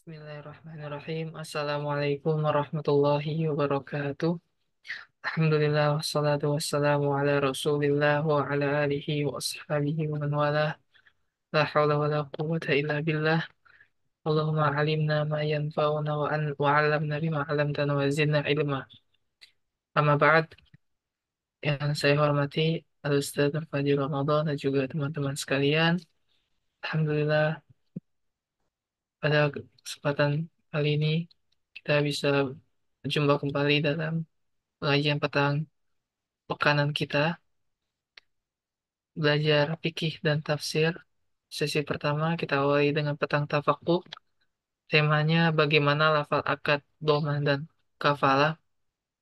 Bismillahirrahmanirrahim. Assalamualaikum warahmatullahi wabarakatuh. Alhamdulillah wassalatu wassalamu ala Rasulillah wa ala alihi wa ashabihi wa man walah. La hawla wa la quwwata illa billah. Allahumma alimna ma yanfa'una wa 'allamna bima 'allamtana wa zidna ilma. Amma ba'd, yang saya hormati Al-Ustaz Al-Fadhil Ramadan dan juga teman-teman sekalian. Alhamdulillah pada kesempatan kali ini kita bisa berjumpa kembali dalam pengajian petang pekanan kita, belajar fikih dan tafsir. Sesi pertama kita awali dengan petang tafakuh. Temanya bagaimana lafal akad, domah, dan kafalah,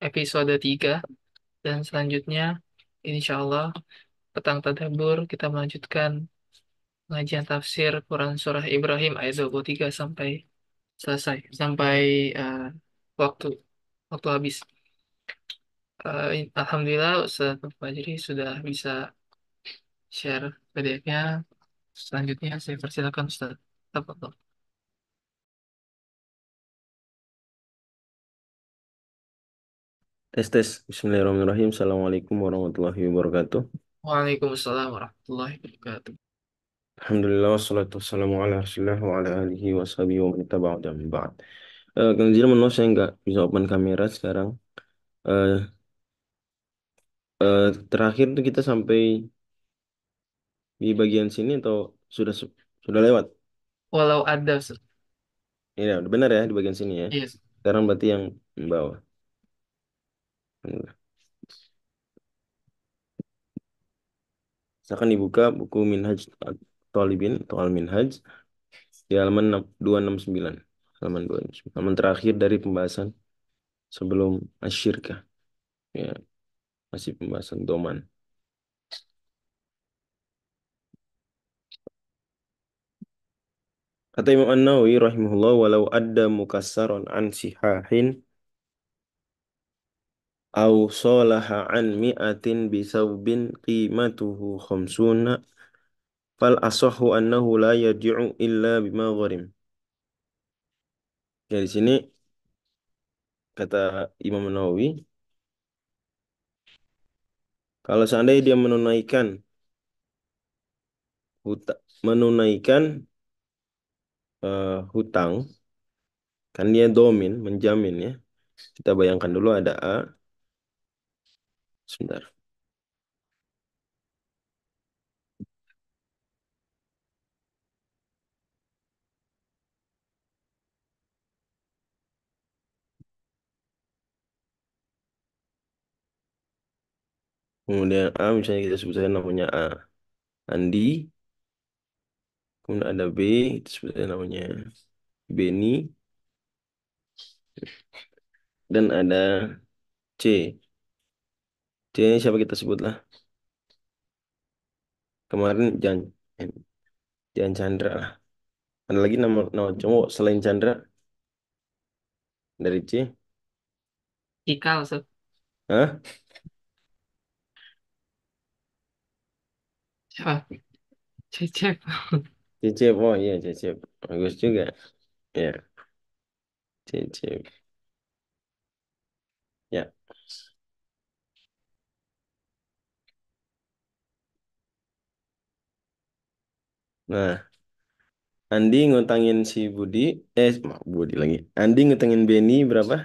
episode 3. Dan selanjutnya, insya Allah, petang tadabbur kita melanjutkan pengajian tafsir Quran Surah Ibrahim ayat 23 sampai selesai, sampai eh, waktu waktu habis. Alhamdulillah Ustaz Fajri sudah bisa share PDF-nya. Selanjutnya saya persilakan Ustaz. Tafadhol. Tes tes. Bismillahirrahmanirrahim. Assalamualaikum warahmatullahi wabarakatuh. Waalaikumsalam warahmatullahi wabarakatuh. Alhamdulillah wassalatu wassalamu ala rasulillah wa ala alihi wa sahbihi wa man tabi'ahum bi ba'd. Kang Zira, menurut saya nggak bisa open kamera sekarang. Eh, Terakhir tuh kita sampai di bagian sini atau sudah sudah lewat? Walau ada, Iya, udah benar ya di bagian sini ya. yes. Sekarang berarti yang bawah. Silakan dibuka buku Minhaj Talibin atau Al-Minhaj di halaman 269. Halaman 269. Halaman terakhir dari pembahasan sebelum asyirkah. Ya, masih pembahasan doman. Kata Imam An-Nawawi rahimahullah, walau adda mukassaron an sihahin aw salaha an mi'atin bisawbin qimatuhu khamsuna fal asahhu annahu la yarji'u illa bima gharim. Ya, di sini kata Imam An-Nawawi, kalau seandainya dia menunaikan hutang, kan dia domin, menjamin ya. Kita bayangkan dulu ada A, sebentar. Kemudian A, misalnya kita sebut saja namanya A. Andi, kemudian ada B, itu sebut saja namanya Beni, dan ada C. C ini siapa kita sebutlah? Kemarin Jan Chandra lah. Ada lagi nama nama cowok selain Chandra dari C? Ikal, Ustaz. Hah? Siapa? Cecep. Cecep. Oh iya, Cecep. Bagus juga. Ya, Cecep. Ya. Nah, Andi ngutangin si Budi, Budi lagi. Andi ngutangin Beni berapa?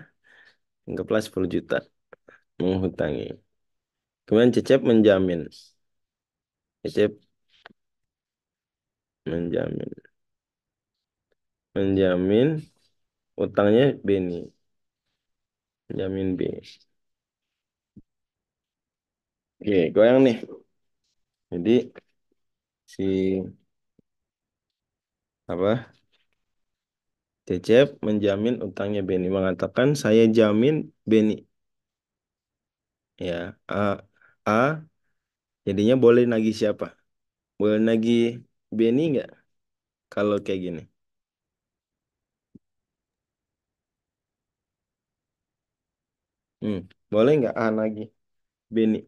Anggaplah 10 juta menghutangi. Kemudian Cecep menjamin. Cecep menjamin. Menjamin utangnya Beni. Menjamin B. Oke, goyang nih. Jadi si apa? Cecep menjamin utangnya Beni, mengatakan saya jamin Beni. Ya, A jadinya boleh nagih siapa? Boleh nagih Beni nggak kalau kayak gini? Hmm, boleh nggak A nagih Beni?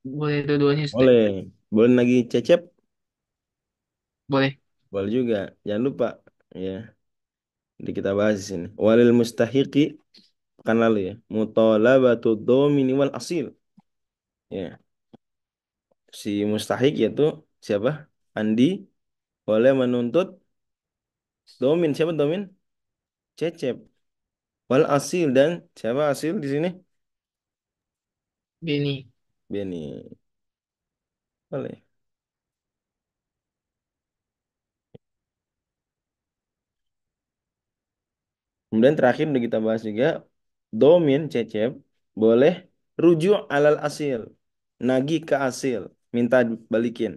Boleh dua-duanya, Ustaz. Boleh. Boleh nagih Cecep? Boleh. Boleh juga. Jangan lupa ya. Jadi kita bahas di sini. Walil mustahiqi pekan lalu ya. Mutalabatu domini wal asil. Ya, si mustahik yaitu siapa? Andi boleh menuntut domin. Siapa domin? Cecep. Wal asil dan siapa asil di sini? Beni. Beni. Boleh. Kemudian terakhir udah kita bahas juga domin cecep boleh rujuk alal asil. Nagih ke asil, minta balikin.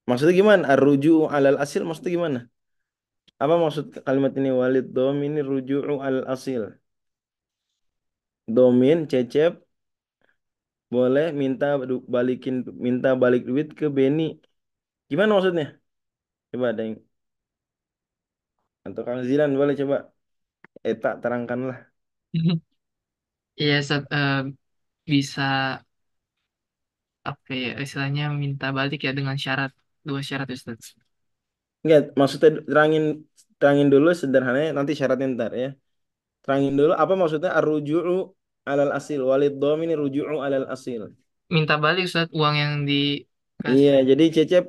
Maksudnya gimana? Ar-ruju'u alal asil maksudnya gimana? Apa maksud kalimat ini walid domini ruju'u alal asil? Domin cecep boleh balikin minta balik duit ke Beni. Gimana maksudnya? Coba ada yang atau Kang Zilan boleh coba Eta terangkanlah. Iya, bisa apa ya istilahnya minta balik ya dengan syarat dua syarat Ustaz. Enggak, maksudnya terangin dulu sederhananya nanti syaratnya ntar ya. Terangin dulu apa maksudnya ar-ruju'u alal asil walid domini ruju'u alal asil. Minta balik Ustaz uang yang Iya, dikasih. jadi Cecep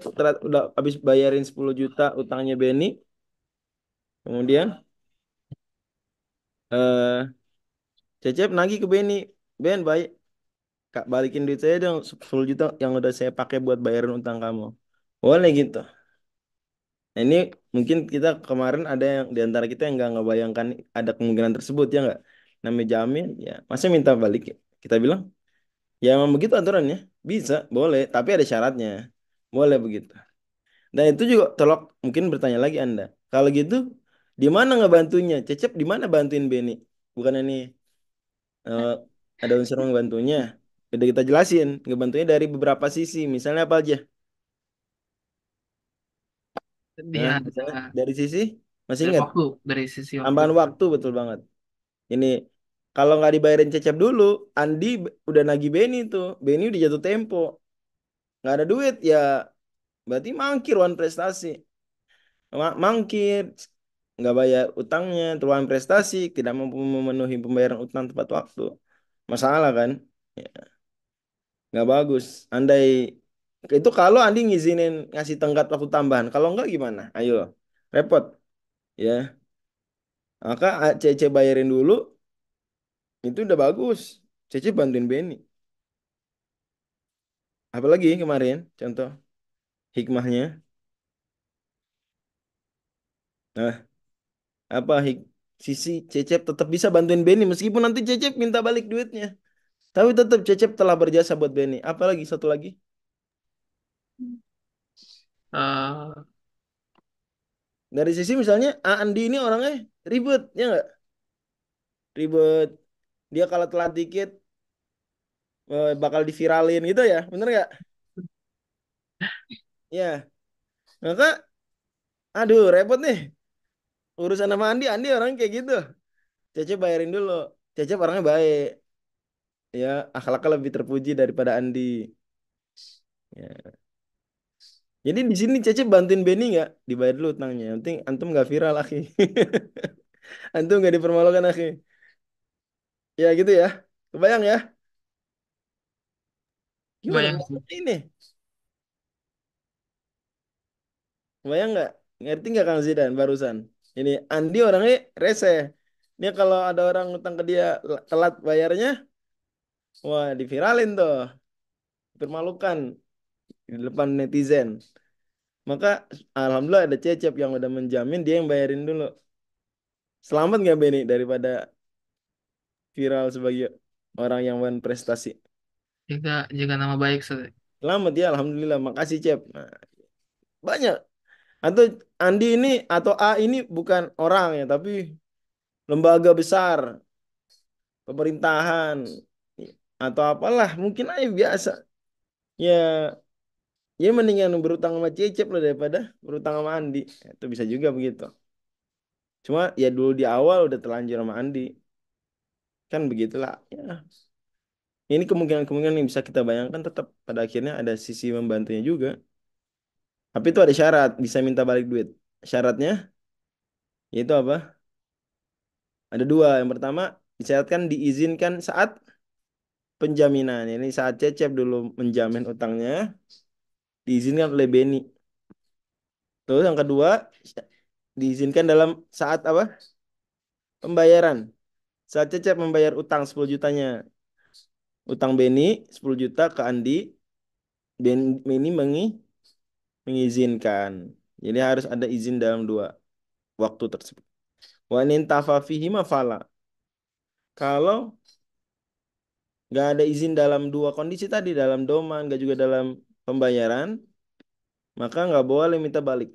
udah habis bayarin 10 juta utangnya Beni, kemudian eh Cecep nagih ke Beni, Ben baik Kak balikin duit saya dong 10 juta yang udah saya pakai buat bayarin utang kamu. Boleh gitu. Nah, ini mungkin kita kemarin ada yang di antara kita yang nggak ngebayangkan ada kemungkinan tersebut ya nggak. Namanya jamin ya masa minta balik ya? Kita bilang ya emang begitu aturannya bisa boleh tapi ada syaratnya boleh begitu. Dan itu juga tolok mungkin bertanya lagi Anda. Kalau gitu di mana ngebantunya? Cecep di mana bantuin Beni? Bukan ini eh, ada unsur ngebantunya. Udah kita jelasin ngebantunya dari beberapa sisi. Misalnya apa aja? Dia Nah, ada misalnya dari sisi masih dari ingat waktu dari sisi waktu. tambahan waktu betul banget. Ini kalau nggak dibayarin Cecep dulu, Andi udah nagih Beni tuh. Beni udah jatuh tempo. Nggak ada duit ya berarti mangkir wan prestasi. Mangkir nggak bayar utangnya, turunan prestasi, tidak mampu memenuhi pembayaran utang tepat waktu. Masalah kan? Ya, nggak bagus. Andai itu kalau Andi ngizinin ngasih tenggat waktu tambahan, kalau nggak gimana? Ayo, repot ya. Maka CC bayarin dulu, itu udah bagus. CC bantuin Benny. Apalagi kemarin, contoh hikmahnya. Nah, apa sisi Cecep tetap bisa bantuin Benny meskipun nanti Cecep minta balik duitnya. Tapi tetap Cecep telah berjasa buat Benny. Apalagi satu lagi? eh Dari sisi misalnya Andi ini orangnya ribet, ya nggak? Ribet. Dia kalau telat dikit bakal diviralin gitu ya, bener nggak? Ya, maka aduh repot nih urusan sama Andi. Andi orang kayak gitu. Cece bayarin dulu. Cece orangnya baik, ya akhlaknya lebih terpuji daripada Andi. Ya. Jadi di sini Cece bantuin Benny nggak? Dibayar dulu utangnya. Yang penting antum nggak viral akhi. Antum nggak dipermalukan akhi. Ya gitu ya. Kebayang ya? Gimana? bayang sih. Ini kebayang nggak? Ngerti nggak Kang Zidan barusan? Ini Andi orangnya rese. Dia kalau ada orang utang ke dia telat bayarnya, wah diviralin tuh, dipermalukan di depan netizen. Maka alhamdulillah ada Cecep yang udah menjamin dia yang bayarin dulu. Selamat nggak Beni daripada viral sebagai orang yang berprestasi? Jaga nama baik Ustaz. Selamat ya, alhamdulillah. Makasih Cep. Nah, banyak. Atau Andi ini atau A ini bukan orang ya, tapi lembaga besar, pemerintahan atau apalah, mungkin aja biasa. Ya, ya mendingan berutang sama Cecep lah daripada berutang sama Andi. Itu bisa juga begitu. Cuma ya dulu di awal udah terlanjur sama Andi. Kan begitulah. Ya, ini kemungkinan-kemungkinan yang bisa kita bayangkan tetap pada akhirnya ada sisi membantunya juga. Tapi itu ada syarat, bisa minta balik duit. Syaratnya yaitu apa? Ada dua. Yang pertama disyaratkan diizinkan saat penjaminan. Ini saat Cecep dulu menjamin utangnya diizinkan oleh Beni. Terus yang kedua diizinkan dalam saat apa? Pembayaran. Saat Cecep membayar utang 10 jutanya. Utang Beni 10 juta ke Andi. Beni mengizinkan. Jadi harus ada izin dalam dua waktu tersebut. Wa in intafa fihi ma fala. Kalau nggak ada izin dalam dua kondisi tadi, dalam doman, nggak juga dalam pembayaran, maka nggak boleh minta balik.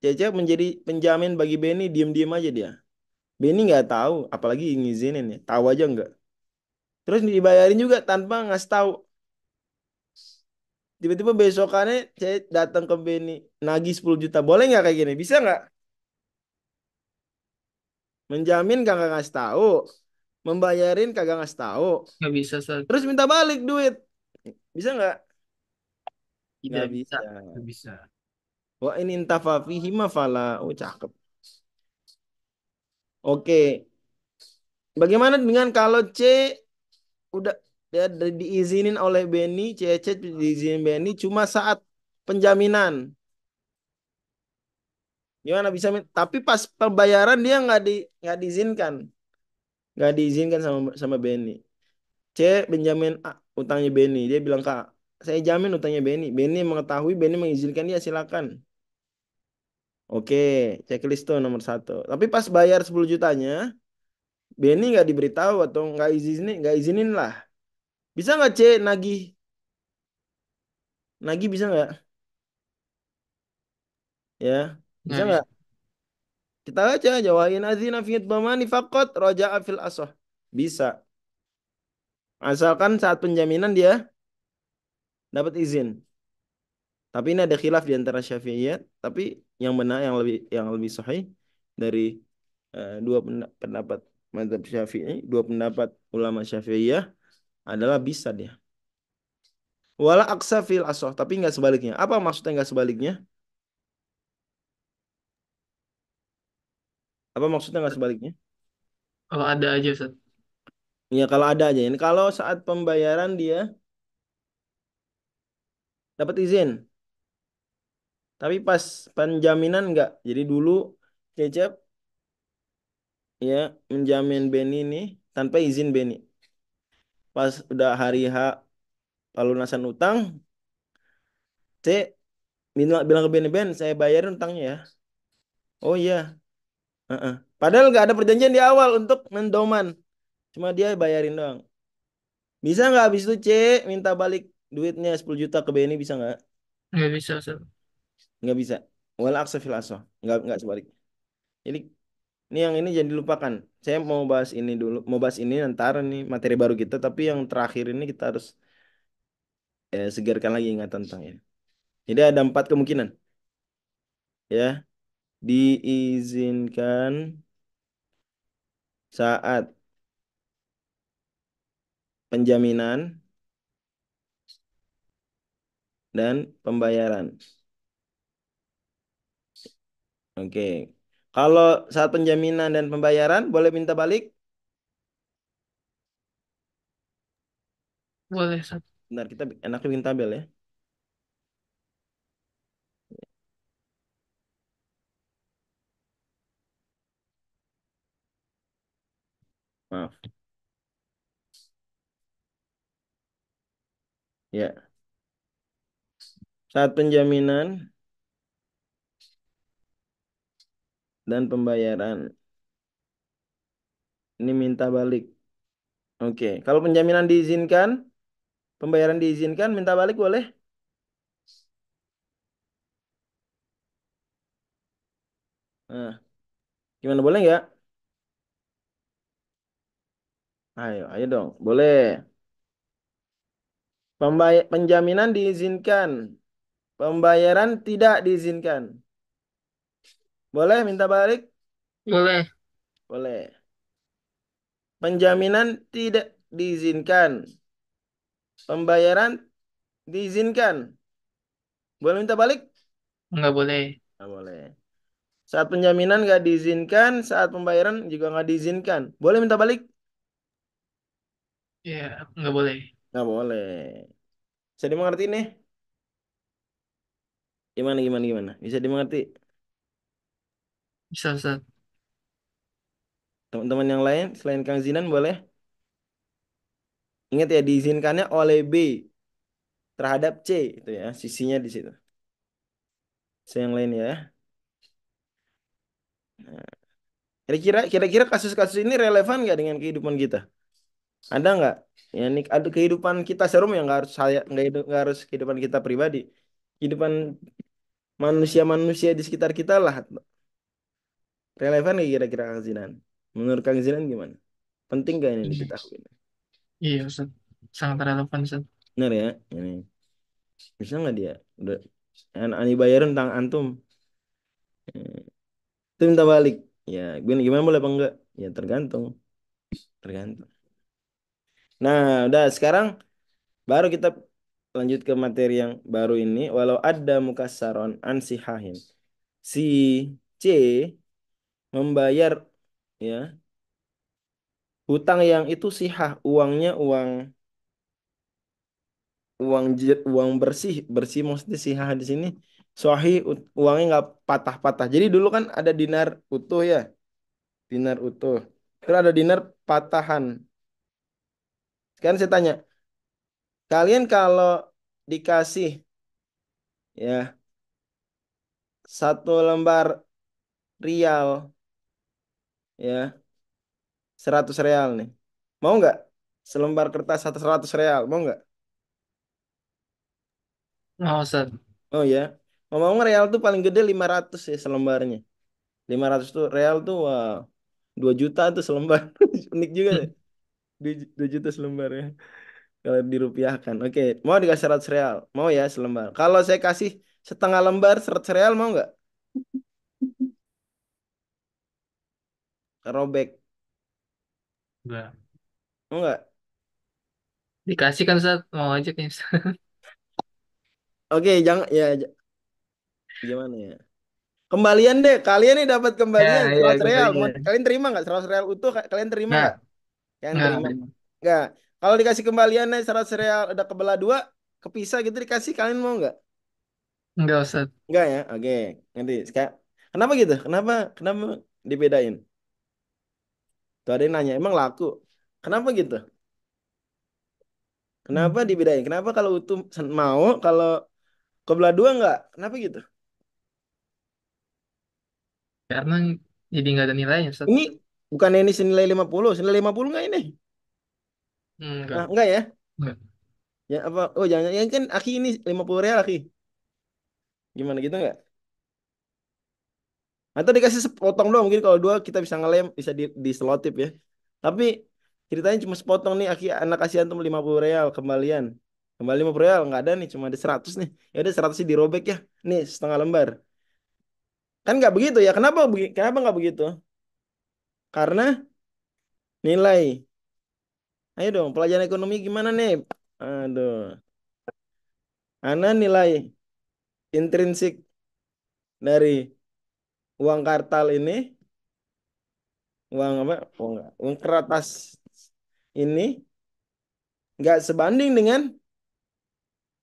Cecep menjadi penjamin bagi Beni, diem-diem aja dia. Beni nggak tahu, apalagi ngizinin ya, tahu aja nggak. Terus dibayarin juga tanpa ngasih tahu. Tiba-tiba besokannya saya datang ke Beni, nagih 10 juta. Boleh nggak kayak gini? Bisa nggak? Menjamin kagak ngasih tahu. Membayarin kagak ngasih tahu. Nggak bisa, Ustaz. Terus minta balik duit. Bisa nggak? Tidak Nggak bisa. bisa. Nggak bisa. Wah ini intafa fihi ma fala. Oh cakep. Oke. Bagaimana dengan kalau C udah ya, diizinin oleh Benny, C diizinin Benny cuma saat penjaminan. Gimana bisa? Tapi pas pembayaran dia nggak diizinkan, nggak diizinkan sama Benny. C Benjamin A, utangnya Benny. Dia bilang kak, saya jamin utangnya Benny. Benny mengetahui, Benny mengizinkan dia silakan. Oke, checklist tuh nomor satu. Tapi pas bayar 10 jutanya, Benny nggak diberitahu atau nggak izinin lah. Bisa nggak C nagih? Nagih bisa nggak? Ya, bisa Nggak bisa. nggak? Kita baca aja wa in adzina fi dhamani faqat raja'a fil asah. Bisa. Asalkan saat penjaminan dia dapat izin. Tapi ini ada khilaf di antara Syafi'iyah, tapi yang benar yang lebih sahih dari dua pendapat mazhab Syafi'i, dua pendapat ulama Syafi'iyah adalah bisa dia. Wala aksa fil asah, tapi nggak sebaliknya. Apa maksudnya nggak sebaliknya? Apa maksudnya nggak sebaliknya? Kalau ada aja, Ustaz. Ya kalau ada aja. Ini kalau saat pembayaran dia dapat izin, tapi pas penjaminan enggak. Jadi dulu Cecep ya menjamin Beni ini tanpa izin Beni. Pas udah hari H pelunasan utang, C bilang ke Beni, Ben, saya bayarin utangnya ya. Oh iya. Heeh. Padahal nggak ada perjanjian di awal untuk mendoman. Cuma dia bayarin doang. Bisa nggak habis itu C minta balik duitnya 10 juta ke Beni, bisa nggak? Nggak bisa, Ustaz. Nggak bisa. Wala aksa fil asah. Nggak sebaliknya. Jadi ini yang ini jangan dilupakan. Saya mau bahas ini dulu, mau bahas ini ntar nih materi baru kita, tapi yang terakhir ini kita harus segarkan lagi ingatan tentang ini. Jadi ada empat kemungkinan, ya. Diizinkan saat penjaminan dan pembayaran. Oke. Kalau saat penjaminan dan pembayaran boleh minta balik? Boleh, Ustaz. Bentar, kita enaknya bikin tabel ya. Maaf. Ya. Saat penjaminan dan pembayaran. Ini minta balik. Oke. Kalau penjaminan diizinkan, pembayaran diizinkan, minta balik boleh? Nah, gimana boleh nggak? Ayo, ayo dong. Boleh. Penjaminan diizinkan. Pembayaran tidak diizinkan. Boleh minta balik? Boleh. Boleh. Penjaminan tidak diizinkan. Pembayaran diizinkan. Boleh minta balik? Nggak boleh. Nggak boleh. Saat penjaminan nggak diizinkan, saat pembayaran juga nggak diizinkan. Boleh minta balik? Ya, nggak boleh. Nggak boleh. Bisa dimengerti nih? Gimana, gimana, gimana? Bisa dimengerti? Bisa, Ustaz. Teman-teman yang lain selain Kang Zinan boleh? Ingat ya, diizinkannya oleh B terhadap C itu ya, sisinya di situ. Saya yang lain ya. Nah, kira-kira kasus-kasus ini relevan nggak dengan kehidupan kita? Ada nggak? Ya, ini ada kehidupan kita serum yang nggak harus saya nggak harus kehidupan kita pribadi. Kehidupan manusia-manusia di sekitar kita lah. Relevan nggak kira-kira Kang Zinan? Menurut Kang Zinan gimana? Penting gak ini Iya, diketahui? iya, Ustaz. Sangat relevan, Ustaz. Benar ya? Ini bisa nggak dia? Udah ani bayarin tentang antum. Itu minta balik. Ya, gimana boleh apa enggak? Ya tergantung, tergantung. Nah, udah sekarang baru kita lanjut ke materi yang baru ini. Walau ada mukasaron ansihahin. Si C membayar ya hutang yang itu sihah, uangnya uang uang bersih, bersih maksudnya sihah di sini. Sohi uangnya nggak patah-patah. Jadi dulu kan ada dinar utuh ya, dinar utuh. Terus ada dinar patahan. Sekarang saya tanya, kalian kalau dikasih ya satu lembar rial ya 100 real nih. Mau nggak? Selembar kertas 100 real, mau nggak? Mau, Ustaz. Oh ya. Ngomong real tuh paling gede 500 ya selembarnya. 500 tuh real tuh wah 2 juta tuh selembar. Unik juga deh. 2 juta selembar ya. Kalau dirupiahkan. Oke, mau dikasih 100 real. Mau ya selembar. Kalau saya kasih setengah lembar 100 real mau nggak? Robek. Enggak. Mau nggak? Dikasih kan, Ustaz? Mau aja nih, Ustaz. Oke, jangan ya gimana ya? Kembalian deh. Kalian nih dapat kembalian Ya, ya, 100 real. Mau, kembalian. kalian terima nggak 100 real utuh? Kalian terima Enggak, nggak? Kalian enggak, terima? terima. Nggak. Kalau dikasih kembaliannya 100 real udah kebelah dua, kepisah gitu dikasih, kalian mau nggak? Enggak, Ustaz. Nggak ya? Oke, nanti. Kenapa gitu? Kenapa dibedain? Tuh ada yang nanya, emang laku? Kenapa gitu? Hmm. Kenapa dibedain? Kenapa kalau utuh mau, kalau kebelah dua nggak? Kenapa gitu? Karena jadi nggak ada nilainya, Ustaz. Ini bukan ini senilai 50 nggak ini? Enggak, Nah, enggak ya? enggak. Ya apa? Oh jangan, ya kan Aki ini 50 real Aki. Gimana gitu nggak? Atau dikasih sepotong doang mungkin kalau dua kita bisa ngelem bisa di selotip ya. Tapi ceritanya cuma sepotong nih Aki anak kasih antum 50 real kembalian. Kembali 50 real nggak ada nih cuma ada 100 nih. Ya udah 100 sih dirobek ya. Nih setengah lembar. Kan nggak begitu ya. Kenapa nggak begitu? Karena nilai. Ayo dong pelajaran ekonomi gimana nih? Aduh. Karena nilai intrinsik dari uang kartal ini, uang apa? Uang kertas ini nggak sebanding dengan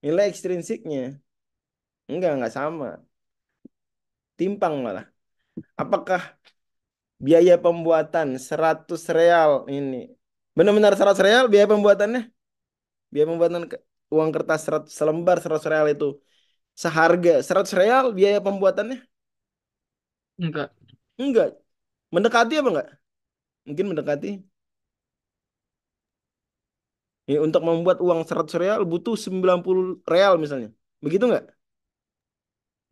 nilai ekstrinsiknya. Nggak sama. Timpang malah. Apakah biaya pembuatan 100 real ini benar-benar 100 real biaya pembuatannya? Biaya pembuatan uang kertas 100, selembar 100 real itu seharga 100 real biaya pembuatannya? Enggak, Enggak. Mendekati apa enggak? Mungkin mendekati. Ya, untuk membuat uang 100 real butuh 90 real misalnya. Begitu enggak?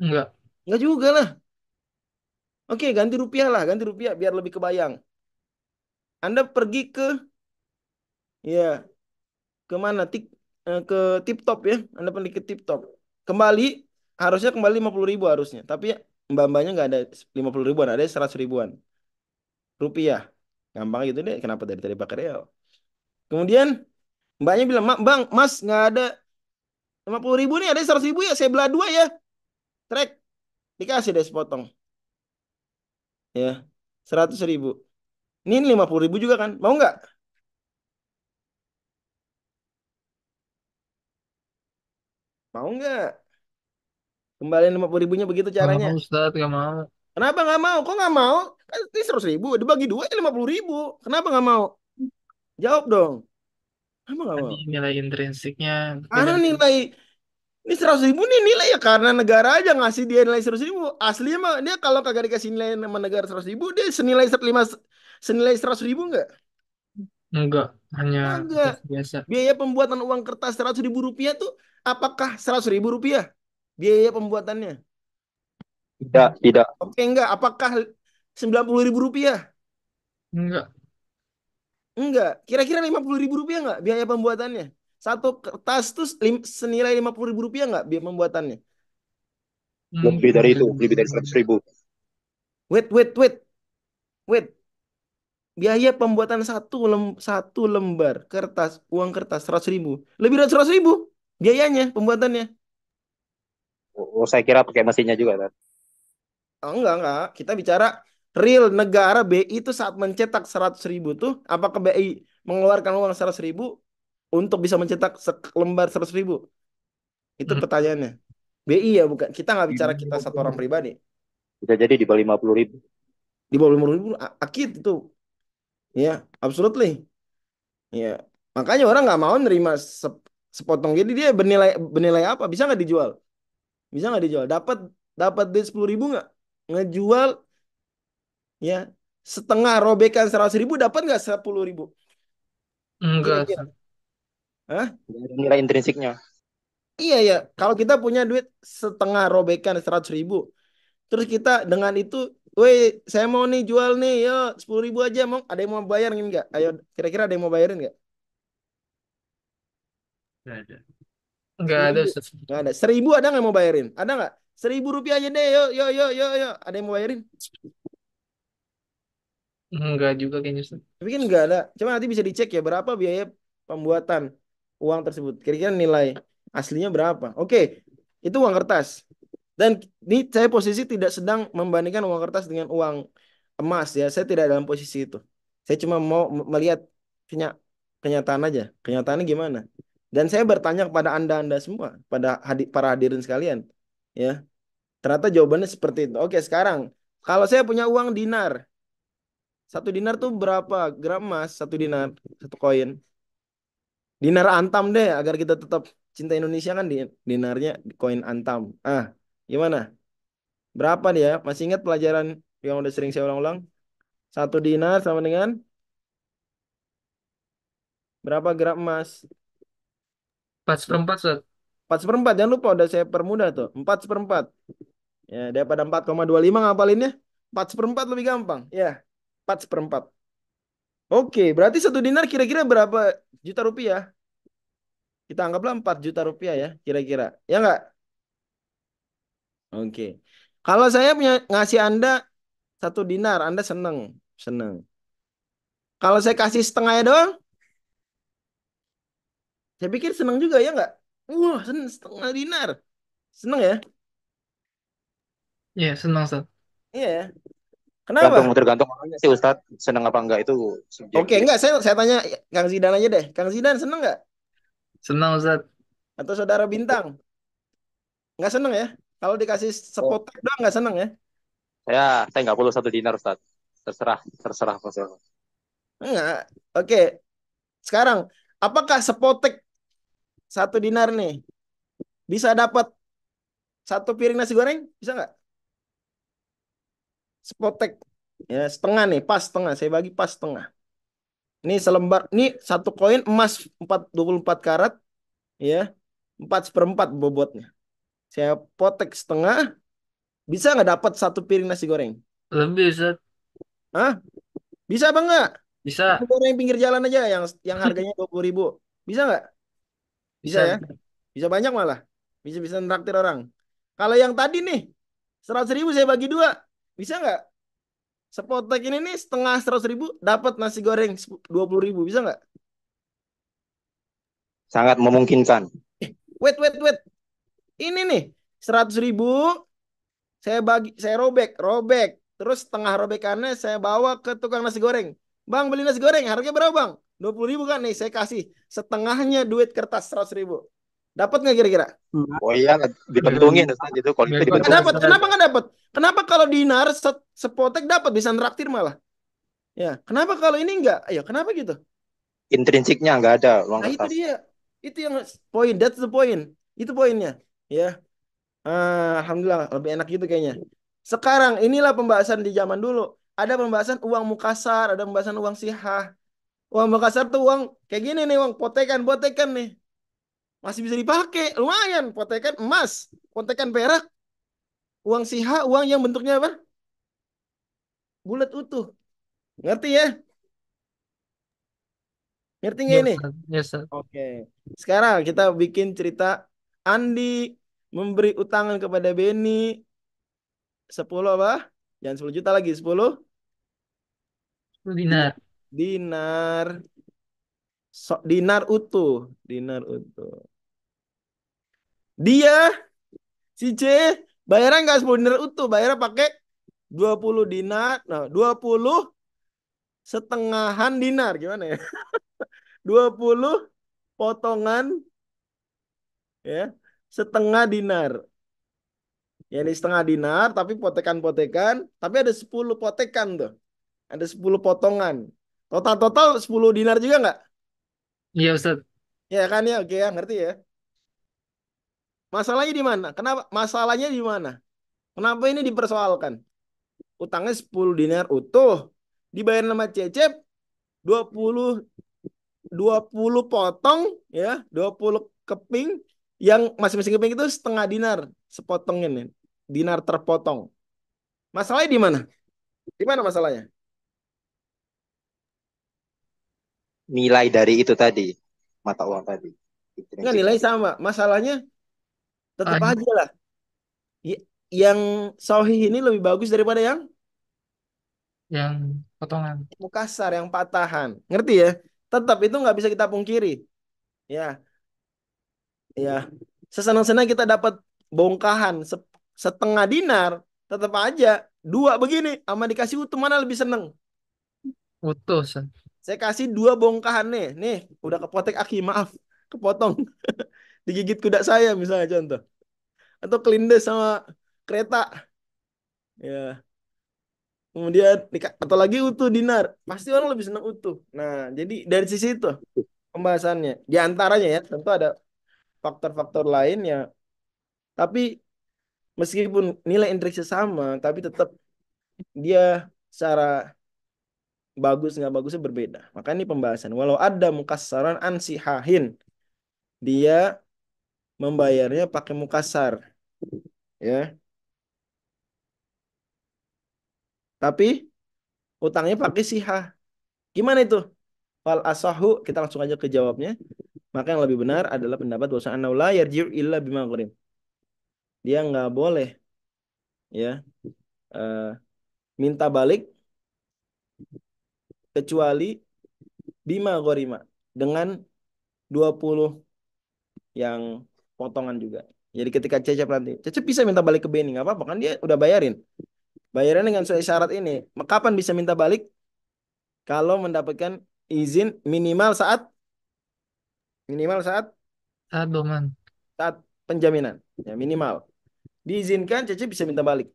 enggak, Enggak juga lah. Oke, ganti rupiah lah, ganti rupiah biar lebih kebayang. Anda pergi ke ya kemana ke tip top ya Anda pergi ke tip top kembali harusnya kembali 50 ribu harusnya tapi ya, mbak-mbaknya nggak ada 50 ribuan ada 100 ribuan rupiah gampang gitu deh kenapa dari tadi pakai real kemudian mbaknya bilang bang mas nggak ada 50 ribu nih ada 100 ribu ya saya belah dua ya trek dikasih deh sepotong Ya, 100.000. Ini 50.000 juga kan? Mau nggak? Mau nggak? Kembaliin 50.000-nya begitu Gak caranya. mau Ustaz, gak mau. Kenapa nggak mau? Kok nggak mau? Kan ini 100.000, dibagi dua, 50.000. Kenapa nggak mau? Jawab dong. Kenapa nggak Tadi mau? nilai intrinsiknya Karena beda. nilai ini 100.000 nih nilai ya karena negara aja ngasih dia nilai 100.000. Aslinya mah dia kalau kagak dikasih nilai sama negara 100.000, dia senilai 100.000 nggak? Enggak, hanya Kagak. biasa. Biaya pembuatan uang kertas 100.000 rupiah tuh apakah 100.000 rupiah? Biaya pembuatannya. Tidak, tidak. Oke enggak. Apakah 90.000 rupiah? Enggak, Enggak. Kira-kira 50.000 rupiah enggak biaya pembuatannya? Satu kertas tuh senilai 50.000 rupiah enggak biaya pembuatannya? Lebih dari itu, enggak. lebih dari 100.000. Wait, wait, wait, wait. Biaya pembuatan satu lembar kertas, uang kertas 100.000. Lebih dari 100.000 biayanya pembuatannya. Oh, saya kira pakai mesinnya juga kan. Oh, enggak. Kita bicara real negara BI itu saat mencetak 100.000 tuh, apakah BI mengeluarkan uang 100.000 untuk bisa mencetak selembar 100.000? Itu Hmm. pertanyaannya. BI ya, bukan. Kita nggak bicara kita satu orang pribadi. Bisa jadi di bawah 50.000. Di bawah 50.000, akid itu. Ya, absolutely. Ya, makanya orang nggak mau nerima sepotong. Jadi dia bernilai bernilai apa? Bisa nggak dijual? Bisa nggak dijual? Dapat dapat duit 10.000 nggak? Ngejual ya setengah robekan 100.000 dapat nggak 10.000? Enggak, Kira-kira. Ustaz. Hah? Tidak ada nilai intrinsiknya. Iya ya. Kalau kita punya duit setengah robekan 100.000, terus kita dengan itu, woi, saya mau nih jual nih, yo 10.000 aja, mau ada yang mau bayarin nggak? Ayo, kira-kira ada yang mau bayarin nggak? Enggak ada. Enggak Sepuluh ada, ribu, Ustaz. nggak ada. 1.000 ada nggak mau bayarin? Ada nggak? 1.000 rupiah aja deh, yo, yo, yo, yo, yo. Ada yang mau bayarin? Enggak juga kayaknya, Ustaz. Tapi kan nggak ada. Cuma nanti bisa dicek ya berapa biaya pembuatan uang tersebut. Kira-kira nilai aslinya berapa? Oke, itu uang kertas. Dan ini saya posisi tidak sedang membandingkan uang kertas dengan uang emas ya. Saya tidak dalam posisi itu. Saya cuma mau melihat kenyataan aja. Kenyataannya gimana? Dan saya bertanya kepada Anda-Anda semua, pada para hadirin sekalian. Ya, ternyata jawabannya seperti itu. Oke, sekarang kalau saya punya uang dinar, satu dinar tuh berapa gram emas? Satu dinar, satu koin. Dinar Antam deh, agar kita tetap cinta Indonesia kan di dinarnya di koin Antam. Ah, gimana? Berapa dia? Masih ingat pelajaran yang udah sering saya ulang-ulang? Satu dinar sama dengan berapa gram emas? 4/4, Ustaz. 4/4. Jangan lupa udah saya permudah tuh. 4/4. Ya, daripada 4,25 ngapalinnya. 4/4 lebih gampang. Ya, 4/4. Oke, berarti satu dinar kira-kira berapa juta rupiah? Kita anggaplah 4 juta rupiah ya, kira-kira. Ya nggak? Oke. Kalau saya punya ngasih Anda satu dinar, Anda seneng. Seneng. Kalau saya kasih setengahnya doang, saya pikir seneng juga ya nggak? Wah, seneng setengah dinar. Seneng ya? Iya, senang, Ustaz. Iya ya. Tergantung, Kenapa? tergantung orangnya sih Ustadz. Senang apa enggak itu Oke, subjektif. enggak. Saya tanya Kang Zidan aja deh. Kang Zidan seneng nggak? Senang, Ustaz. Atau saudara Bintang? Nggak seneng ya? Kalau dikasih Oh, sepotek doang nggak seneng ya? saya nggak perlu 1 dinar Ustadz. Terserah, terserah Mas. Enggak. Oke. Sekarang, apakah sepotek satu dinar nih bisa dapat satu piring nasi goreng? Bisa nggak? Sepotek. Ya, setengah nih, pas setengah. Saya bagi pas setengah. Ini selembar, ini satu koin emas 24 karat, ya, 4/4 bobotnya. Saya potek setengah, bisa nggak dapat satu piring nasi goreng? Lebih, Ustaz. Hah? Bisa apa nggak? Nasi Bisa. goreng pinggir jalan aja yang harganya 20.000. Bisa nggak? Bisa Bisa, ya? bisa. Bisa banyak malah. Bisa-bisa nraktir orang. Kalau yang tadi nih, 100.000 saya bagi dua. Bisa nggak? Sepotek ini nih setengah 100.000 dapat nasi goreng 20.000. Bisa nggak? Sangat memungkinkan. Wait, wait, wait. Ini nih 100.000 saya bagi, saya robek, robek. Terus setengah robekannya saya bawa ke tukang nasi goreng. Bang, beli nasi goreng, harganya berapa bang? 20.000 kan nih, saya kasih setengahnya duit kertas 100.000. Dapat nggak kira-kira? Oh iya, dibentungin Ustaz itu. Kalau itu Nggak Nggak bisa dibentungin. dapat. Ustaz. Kenapa nggak dapat? Kenapa kalau dinar sepotek dapat bisa neraktir malah? Ya, kenapa kalau ini enggak? Ayo, kenapa gitu? Intrinsiknya nggak ada uang Nah, itu kertas. dia. Itu yang poin, that's the point. Itu poinnya. Ya. Alhamdulillah lebih enak gitu kayaknya. Sekarang inilah pembahasan di zaman dulu. Ada pembahasan uang mukasar, ada pembahasan uang sihah. Uang mukasar tuh uang kayak gini nih, uang potekan-potekan nih. Masih bisa dipakai, lumayan. Potekan emas, potekan perak, uang sihah, uang yang bentuknya apa? Bulat utuh. Ngerti ya? Ngerti Ya nggak ini? Ustaz. Ya Ustaz. Oke. Sekarang kita bikin cerita Andi memberi utangan kepada Benny 10 apa? Jangan 10 juta lagi, 10 Itu di- dinar. dinar. Dinar utuh, dinar utuh. Dia si C bayarnya nggak 10 dinar utuh, bayarnya pakai 20 dinar. Nah, 20 setengahan dinar gimana ya? 20 potongan ya, setengah dinar. Ya ini setengah dinar tapi potekan-potekan, tapi ada 10 potekan tuh. Ada 10 potongan. Total-total 10 dinar juga nggak? Iya Ustaz. Ya kan ya, oke ya, ngerti ya. Masalahnya di mana? Kenapa? Masalahnya di mana? Kenapa ini dipersoalkan? Utangnya 10 dinar utuh, dibayar nama Cecep 20 20 potong ya, 20 keping yang masing-masing keping itu setengah dinar sepotong ini. Dinar terpotong. Masalahnya di mana? Di mana masalahnya? Nilai dari itu tadi, mata uang tadi. Enggak, Intrinsiknya. nilai sama. Masalahnya tetap Ah, aja lah. Yang sahih ini lebih bagus daripada yang yang potongan. mukasar, yang patahan. Ngerti ya? Tetap itu nggak bisa kita pungkiri. Ya, ya. Sesenang-senang kita dapat bongkahan setengah dinar, tetap aja dua begini, sama dikasih utuh mana lebih seneng? Utuh Ustaz. Saya kasih dua bongkahan nih, nih udah kepotek aki, maaf, kepotong, digigit kuda saya misalnya contoh, atau kelindes sama kereta, ya. Kemudian atau lagi utuh dinar, pasti orang lebih seneng utuh. Nah, jadi dari sisi itu pembahasannya, di antaranya ya, tentu ada faktor-faktor lain ya, tapi meskipun nilai intrinsik sama, tapi tetap dia secara bagus nggak bagusnya berbeda. Maka ini pembahasan. Walau ada mukassaran ansihahin, dia membayarnya pakai mukasar, ya. Tapi utangnya pakai sihah. Gimana itu? Fal asahu, kita langsung aja ke jawabnya. Maka yang lebih benar adalah pendapat bahwa annahu la yarji'u illa bima gharim. Dia nggak boleh ya eh, minta balik kecuali bima gharima dengan 20 yang potongan juga. Jadi ketika Cecep nanti, Cecep bisa minta balik ke Benny, nggak apa-apa kan dia udah bayarin. Bayaran dengan syarat ini. Kapan bisa minta balik? Kalau mendapatkan izin minimal saat Adoman. saat penjaminan, ya minimal. Diizinkan Cecep bisa minta balik.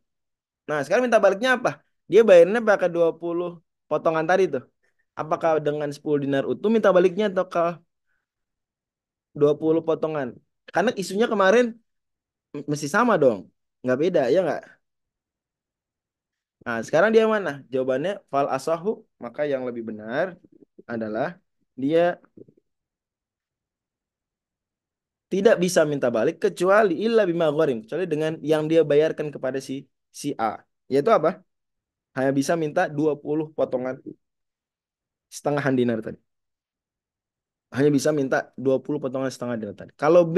Nah, sekarang minta baliknya apa? Dia bayarnya pakai 20 potongan tadi tuh. Apakah dengan 10 dinar utuh minta baliknya atau ke 20 potongan? Karena isunya kemarin mesti sama dong. Nggak beda, ya nggak? Nah, sekarang dia mana? Jawabannya fal asahu, maka yang lebih benar adalah dia tidak bisa minta balik kecuali illa bima gharim, kecuali dengan yang dia bayarkan kepada si A. Yaitu apa? Hanya bisa minta 20 potongan setengahan dinar tadi. Hanya bisa minta 20 potongan setengah dinar tadi. Kalau B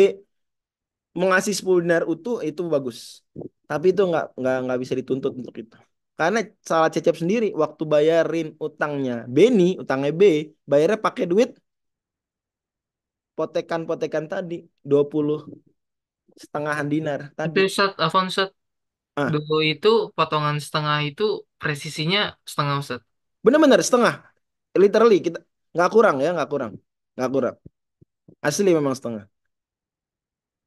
mengasih 10 dinar utuh itu bagus. Tapi itu nggak bisa dituntut untuk itu. Karena salah Cecep sendiri waktu bayarin utangnya Beni, utangnya B, bayarnya pakai duit potekan-potekan tadi 20 setengahan dinar Tapi tadi. Ustaz, Afwan Ustaz, Ah, dulu itu potongan setengah itu Presisinya setengah Ustaz. Bener-bener setengah. Literally kita nggak kurang ya, nggak kurang. Asli memang setengah.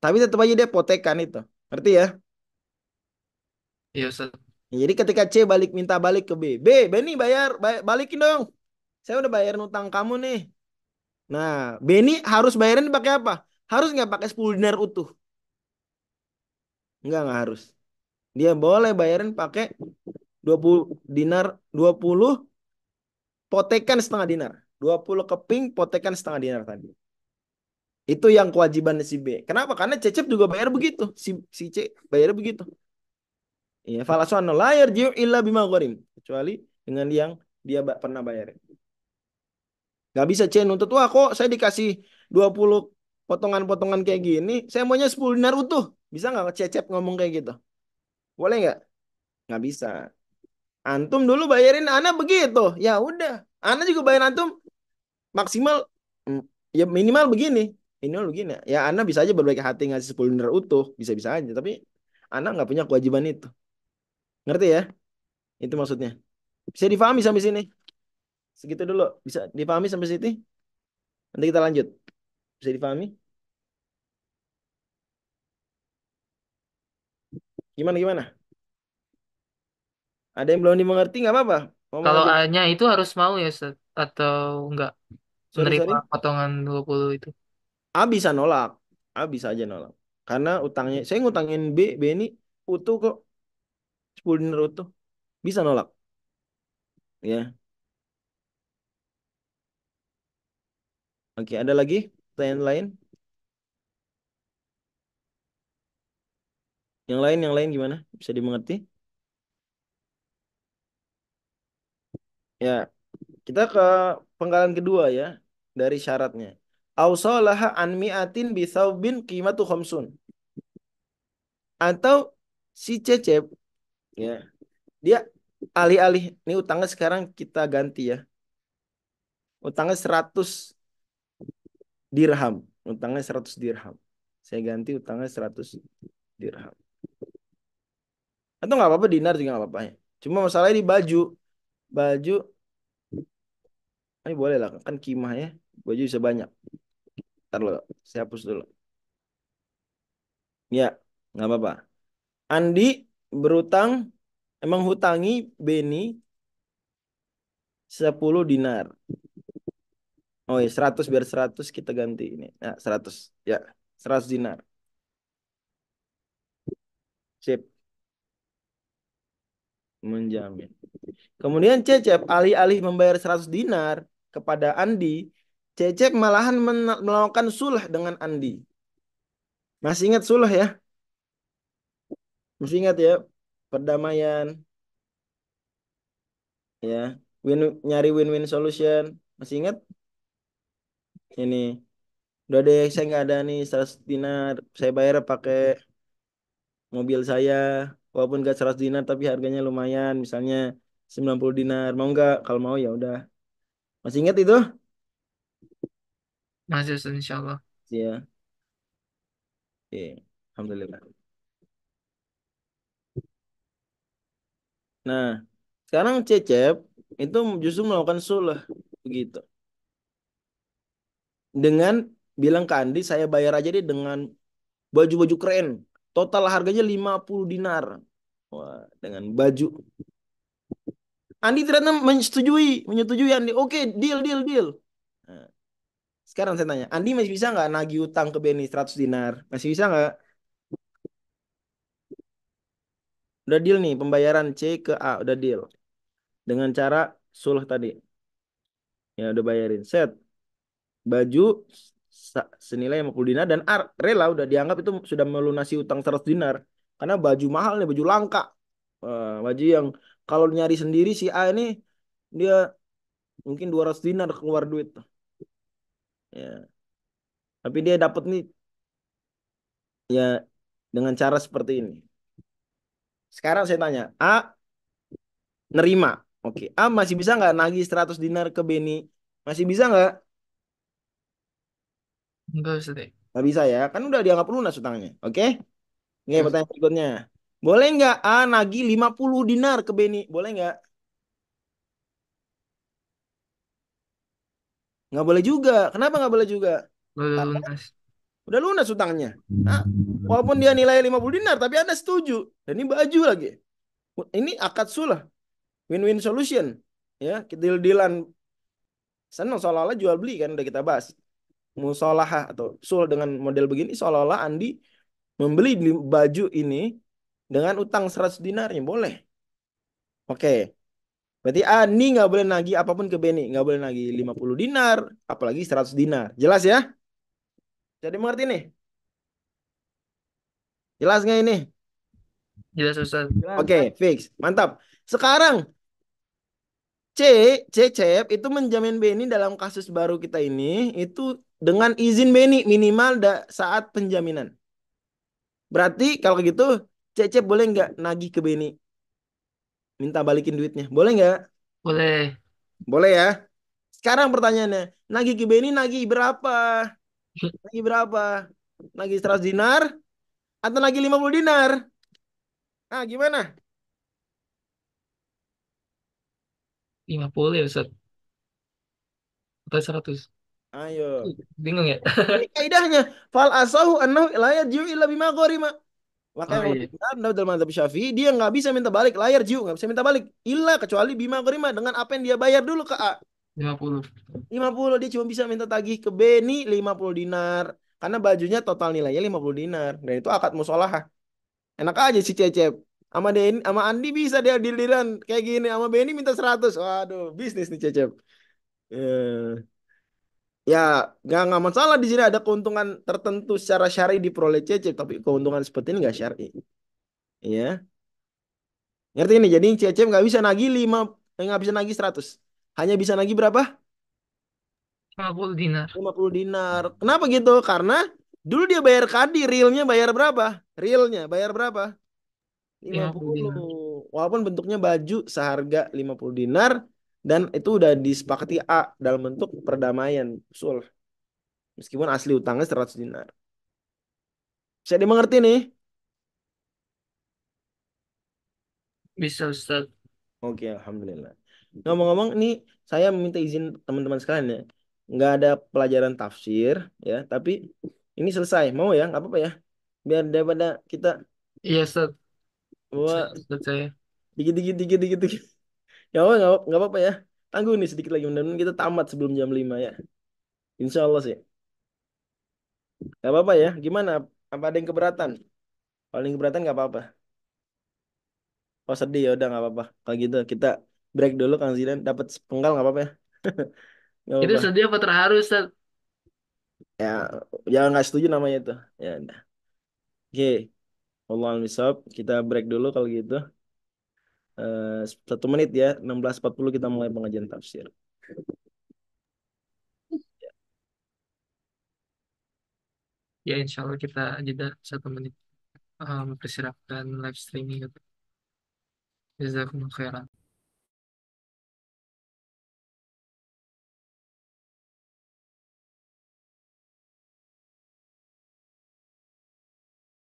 Tapi tetap aja dia potekan itu. Ngerti ya? Iya Ustaz. Jadi ketika C minta balik ke B nih bayar, balikin dong. Saya udah bayarin utang kamu nih. Nah, B ini harus bayarin pakai apa? Harus nggak pakai 10 dinar utuh? Nggak harus. Dia boleh bayarin pakai 20 dinar, 20 potekan setengah dinar. 20 keping potekan setengah dinar tadi. Itu yang kewajiban si B. Kenapa? Karena Cecep juga bayar begitu. Si C bayar begitu. Iya, falaswana la yarji'u illa bima gharim. Kecuali dengan yang dia pernah bayar. Gak bisa C nuntut, wah kok saya dikasih 20 potongan-potongan kayak gini, saya maunya 10 dinar utuh. Bisa nggak Cecep ngomong kayak gitu? Boleh nggak? Nggak bisa. Antum dulu bayarin Ana begitu. Ya udah. Ana juga bayar antum maksimal mm, ya minimal begini. Minimal begini. Ya Ana bisa aja berbaik hati ngasih 10 dinar utuh. Bisa-bisa aja. Tapi Ana nggak punya kewajiban itu. Ngerti ya? Itu maksudnya. Bisa difahami sampai sini? Segitu dulu. Bisa difahami sampai sini? Nanti kita lanjut. Bisa difahami? Gimana? Ada yang belum dimengerti nggak apa-apa. Ngomong Kalau aja. A-nya itu harus mau ya Ustaz atau enggak menerima Sorry. potongan 20 itu. A bisa nolak. A bisa aja nolak. Karena utangnya, saya ngutangin B ini utuh kok. 10 dinar utuh. Bisa nolak. Ya. Oke, ada lagi pertanyaan lain? Yang lain gimana? Bisa dimengerti? Ya, kita ke penggalan kedua ya dari syaratnya. Ausolaha an mi'atin bisaubin qimatu khamsun. Atau si Cecep ya, dia alih-alih ini utangnya sekarang kita ganti ya. Utangnya 100 dirham. Utangnya 100 dirham. Saya ganti utangnya 100 dirham. Atau nggak apa-apa dinar juga nggak apa-apa ya. Cuma masalahnya di baju. Baju, ini boleh lah. Kan kimah ya. Baju bisa banyak. Ntar lo, saya hapus dulu. Ya, nggak apa-apa. Andi berutang, emang hutangi Beni 10 dinar. Oh ya, 100 biar 100 kita ganti ini. Nah, 100. Ya, 100 dinar. Sip, menjamin. Kemudian Cecep alih-alih membayar 100 dinar kepada Andi, Cecep malahan melakukan sulh dengan Andi. Masih ingat sulh ya? Masih ingat ya? Perdamaian ya. Nyari win-win solution. Masih ingat? Ini. Udah deh, saya nggak ada nih 100 dinar. Saya bayar pakai mobil saya. Walaupun gak 100 dinar tapi harganya lumayan. Misalnya 90 dinar. Mau nggak? Kalau mau ya udah. Masih ingat itu? Masih Ustaz insyaallah. Iya. Oke. Alhamdulillah. Nah, sekarang Cecep itu justru melakukan sulh begitu. Dengan bilang ke Andi, saya bayar aja deh dengan baju-baju keren. Total harganya 50 dinar. Wah, dengan baju. Andi ternyata menyetujui Andi. Oke, deal. Nah, sekarang saya tanya, Andi masih bisa nggak nagih utang ke Benny 100 dinar? Masih bisa nggak? Udah deal nih, pembayaran C ke A, udah deal. Dengan cara sulh tadi. Ya udah bayarin. Set. Baju senilai 50 dinar dan rela udah dianggap itu sudah melunasi utang 100 dinar. Karena baju mahal nih, baju langka. Baju yang kalau nyari sendiri si A ini dia mungkin 200 dinar keluar duit. Ya. Tapi dia dapat nih ya dengan cara seperti ini. Sekarang saya tanya, A nerima. Oke, A masih bisa nggak nagih 100 dinar ke Beni? Masih bisa nggak? Enggak Ustaz. Nggak bisa ya, kan udah dianggap lunas utangnya. Oke? Ini Ya, Ustaz. pertanyaan berikutnya. Boleh nggak A nagih 50 dinar ke Beni? Boleh nggak? Nggak boleh juga. Kenapa nggak boleh juga? Lalu Karena lunas. udah lunas utangnya. Nah, walaupun dia nilai 50 dinar, tapi Anda setuju. Dan ini baju lagi. Ini akad sulah. Win-win solution. Ya, deal-dealan. Senang seolah-olah jual beli kan udah kita bahas. Musolahah atau sul dengan model begini seolah-olah Andi membeli baju ini dengan utang 100 dinarnya. Boleh. Oke. Berarti Andi nggak boleh nagih apapun ke Beni. Nggak boleh nagih 50 dinar. Apalagi 100 dinar. Jelas ya? Jadi mengerti nih? Jelas nggak ini? Jelas Ustaz. Oke, fix. Mantap. Sekarang C, Cecep itu menjamin Beni dalam kasus baru kita ini itu dengan izin Beni minimal saat penjaminan. Berarti kalau gitu Cecep boleh nggak nagih ke Beni? Minta balikin duitnya. Boleh nggak? Boleh. Boleh ya. Sekarang pertanyaannya, nagih ke Beni nagih berapa? Nagih berapa? Nagih 100 dinar atau nagih 50 dinar? Ah, gimana? 50 ya Ustaz. Atau 100. Ayo. Bingung ya? Ini kaidahnya. Fal asahu annahu la yarji'u illa bima gharima. Maka Oh yang lebih iya. benar dalam mazhab Syafi'i dia nggak bisa minta balik layar jiu nggak bisa minta balik illa kecuali bima gharima dengan apa yang dia bayar dulu ke A. 50. 50 dia cuma bisa minta tagih ke Beni 50 dinar karena bajunya total nilainya 50 dinar dan itu akad musolahah. Enak aja si Cecep. Sama Denny, sama Andi bisa dia deal-dealan kayak gini. Sama Benny minta 100. Waduh, bisnis nih Cecep. Ya, nggak masalah di sini ada keuntungan tertentu secara syar'i diperoleh Cecep, tapi keuntungan seperti ini nggak syar'i. Ya, ngerti ini? Jadi Cecep nggak bisa nagih nggak bisa nagih 100. Hanya bisa nagih berapa? 50 dinar. 50 dinar. Kenapa gitu? Karena dulu dia bayar kadi, realnya bayar berapa? Realnya bayar berapa? lima 50 puluh dinar. Walaupun bentuknya baju seharga 50 dinar dan itu udah disepakati A dalam bentuk perdamaian sulh. Meskipun asli utangnya 100 dinar. Bisa dimengerti nih? Bisa Ustaz. Oke, alhamdulillah. Ngomong-ngomong, ini saya meminta izin teman-teman sekalian ya. Nggak ada pelajaran tafsir ya, tapi ini selesai. Mau ya? Nggak apa-apa ya. Biar daripada kita Iya Ustaz. bawa Ustaz saya. dikit-dikit, dikit-dikit, dikit. Ya, nggak apa-apa ya. Tangguh nih sedikit lagi. Mudah-mudahan kita tamat sebelum jam 5 ya. Insya Allah sih. Nggak apa-apa ya. Gimana? Apa ada yang keberatan? Kalau yang keberatan nggak apa-apa. Oh sedih ya udah nggak apa-apa. Kalau gitu kita break dulu Kang Zidan. Dapat penggal nggak apa-apa ya. Nggak Itu apa-apa. sedih apa terharu Ustaz? Ya, jangan nggak setuju namanya itu. Ya, udah. Oke. Allah misal kita break dulu kalau gitu. 1 menit ya. 16.40 kita mulai pengajian tafsir. Ya insya Allah kita jeda 1 menit. Mempersiapkan live streaming gitu. Jazakumullah khairan.